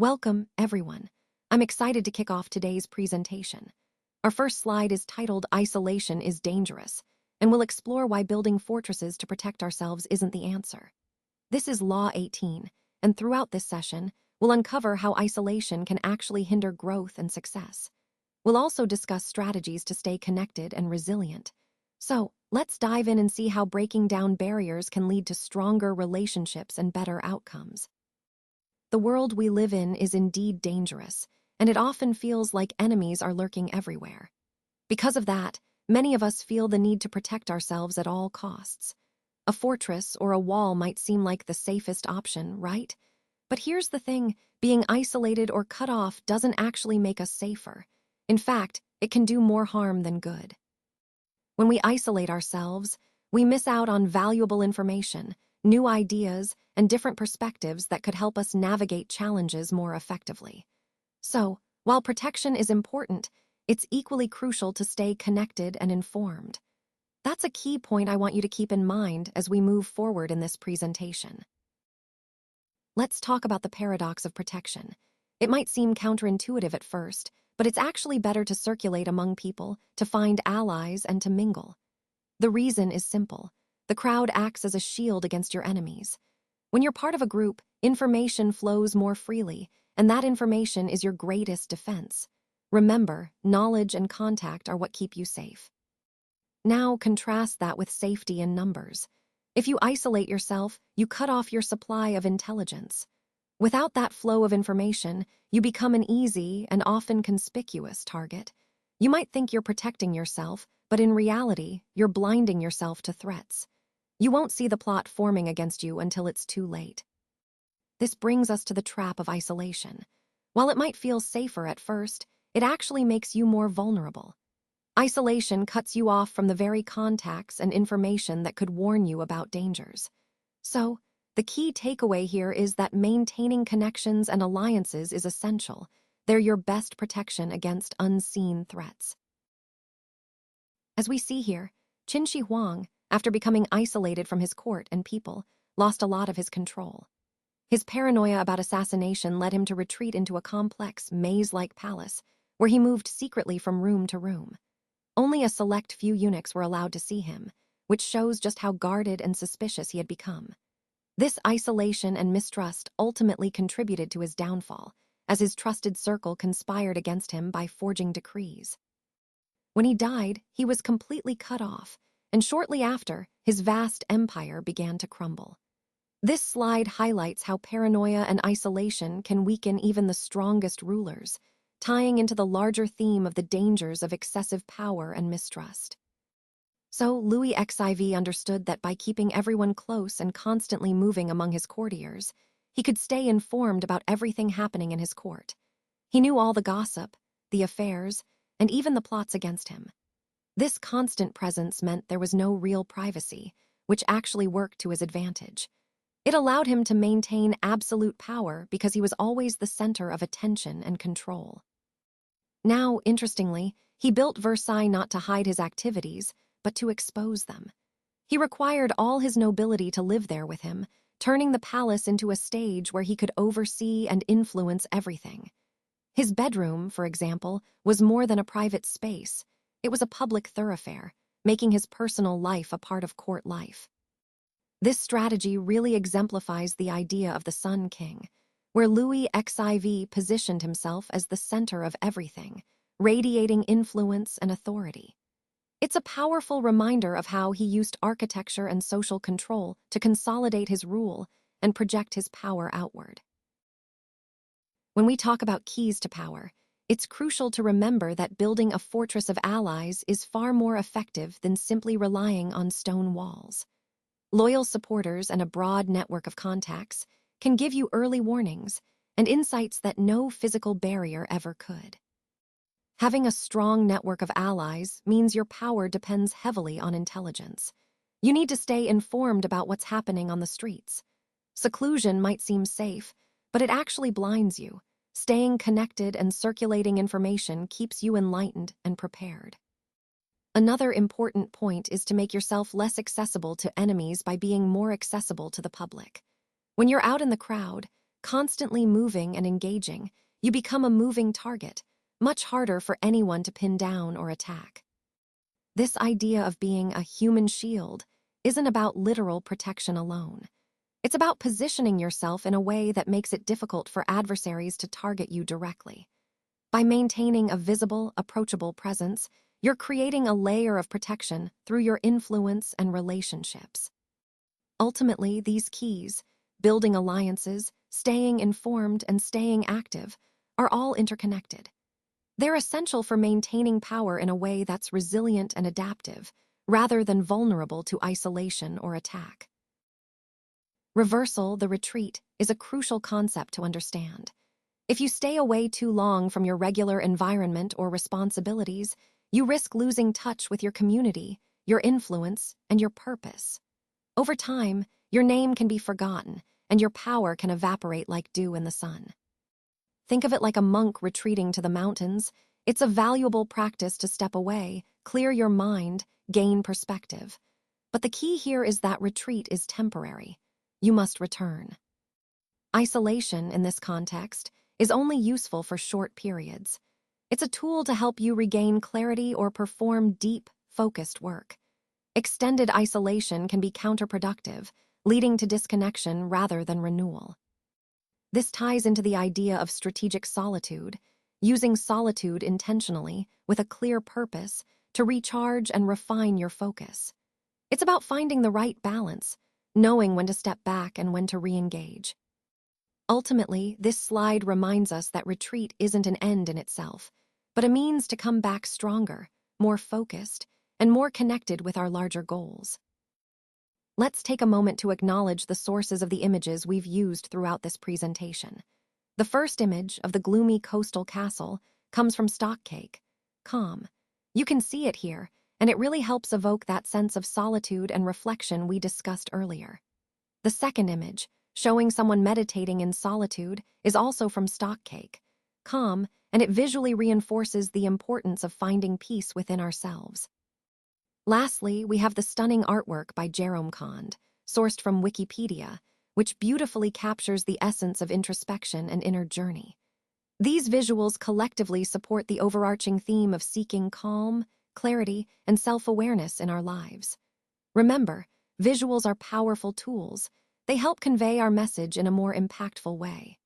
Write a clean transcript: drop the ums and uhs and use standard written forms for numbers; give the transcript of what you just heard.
Welcome, everyone. I'm excited to kick off today's presentation. Our first slide is titled Isolation is Dangerous, and we'll explore why building fortresses to protect ourselves isn't the answer. This is Law 18, and throughout this session, we'll uncover how isolation can actually hinder growth and success. We'll also discuss strategies to stay connected and resilient. So, let's dive in and see how breaking down barriers can lead to stronger relationships and better outcomes. The world we live in is indeed dangerous, and it often feels like enemies are lurking everywhere. Because of that, many of us feel the need to protect ourselves at all costs. A fortress or a wall might seem like the safest option, right? But here's the thing, being isolated or cut off doesn't actually make us safer. In fact, it can do more harm than good. When we isolate ourselves, we miss out on valuable information, new ideas, and different perspectives that could help us navigate challenges more effectively. So, while protection is important, it's equally crucial to stay connected and informed. That's a key point I want you to keep in mind as we move forward in this presentation. Let's talk about the paradox of protection. It might seem counterintuitive at first, but it's actually better to circulate among people, to find allies, and to mingle. The reason is simple. The crowd acts as a shield against your enemies. When you're part of a group, information flows more freely, and that information is your greatest defense. Remember, knowledge and contact are what keep you safe. Now contrast that with safety in numbers. If you isolate yourself, you cut off your supply of intelligence. Without that flow of information, you become an easy and often conspicuous target. You might think you're protecting yourself, but in reality, you're blinding yourself to threats. You won't see the plot forming against you until it's too late. This brings us to the trap of isolation. While it might feel safer at first, it actually makes you more vulnerable. Isolation cuts you off from the very contacts and information that could warn you about dangers. So, the key takeaway here is that maintaining connections and alliances is essential. They're your best protection against unseen threats. As we see here, Qin Shi Huang, after becoming isolated from his court and people, lost a lot of his control. His paranoia about assassination led him to retreat into a complex, maze-like palace, where he moved secretly from room to room. Only a select few eunuchs were allowed to see him, which shows just how guarded and suspicious he had become. This isolation and mistrust ultimately contributed to his downfall, as his trusted circle conspired against him by forging decrees. When he died, he was completely cut off, and shortly after, his vast empire began to crumble. This slide highlights how paranoia and isolation can weaken even the strongest rulers, tying into the larger theme of the dangers of excessive power and mistrust. So Louis XIV understood that by keeping everyone close and constantly moving among his courtiers, he could stay informed about everything happening in his court. He knew all the gossip, the affairs, and even the plots against him. This constant presence meant there was no real privacy, which actually worked to his advantage. It allowed him to maintain absolute power because he was always the center of attention and control. Now, interestingly, he built Versailles not to hide his activities, but to expose them. He required all his nobility to live there with him, turning the palace into a stage where he could oversee and influence everything. His bedroom, for example, was more than a private space. It was a public thoroughfare, making his personal life a part of court life. This strategy really exemplifies the idea of the Sun King, where Louis XIV positioned himself as the center of everything, radiating influence and authority. It's a powerful reminder of how he used architecture and social control to consolidate his rule and project his power outward. When we talk about keys to power, it's crucial to remember that building a fortress of allies is far more effective than simply relying on stone walls. Loyal supporters and a broad network of contacts can give you early warnings and insights that no physical barrier ever could. Having a strong network of allies means your power depends heavily on intelligence. You need to stay informed about what's happening on the streets. Seclusion might seem safe, but it actually blinds you. Staying connected and circulating information keeps you enlightened and prepared. Another important point is to make yourself less accessible to enemies by being more accessible to the public. When you're out in the crowd, Constantly moving and engaging, you become a moving target, much harder for anyone to pin down or attack. This idea of being a human shield isn't about literal protection alone. It's about positioning yourself in a way that makes it difficult for adversaries to target you directly. By maintaining a visible, approachable presence, you're creating a layer of protection through your influence and relationships. Ultimately, these keys, building alliances, staying informed, and staying active, are all interconnected. They're essential for maintaining power in a way that's resilient and adaptive, rather than vulnerable to isolation or attack. Reversal, the retreat, is a crucial concept to understand. If you stay away too long from your regular environment or responsibilities, you risk losing touch with your community, your influence, and your purpose. Over time, your name can be forgotten, and your power can evaporate like dew in the sun. Think of it like a monk retreating to the mountains. It's a valuable practice to step away, clear your mind, gain perspective. But the key here is that retreat is temporary. You must return. Isolation, in this context, is only useful for short periods. It's a tool to help you regain clarity or perform deep, focused work. Extended isolation can be counterproductive, leading to disconnection rather than renewal. This ties into the idea of strategic solitude, using solitude intentionally, with a clear purpose, to recharge and refine your focus. It's about finding the right balance, knowing when to step back and when to re-engage. Ultimately, this slide reminds us that retreat isn't an end in itself, but a means to come back stronger, more focused, and more connected with our larger goals. Let's take a moment to acknowledge the sources of the images we've used throughout this presentation. The first image of the gloomy coastal castle comes from Stockcake.com. You can see it here, and it really helps evoke that sense of solitude and reflection we discussed earlier. The second image, showing someone meditating in solitude, is also from Stockcake.com, and it visually reinforces the importance of finding peace within ourselves. Lastly, we have the stunning artwork by Jerome Kond, sourced from Wikipedia, which beautifully captures the essence of introspection and inner journey. These visuals collectively support the overarching theme of seeking calm, clarity, and self-awareness in our lives. Remember, visuals are powerful tools. They help convey our message in a more impactful way.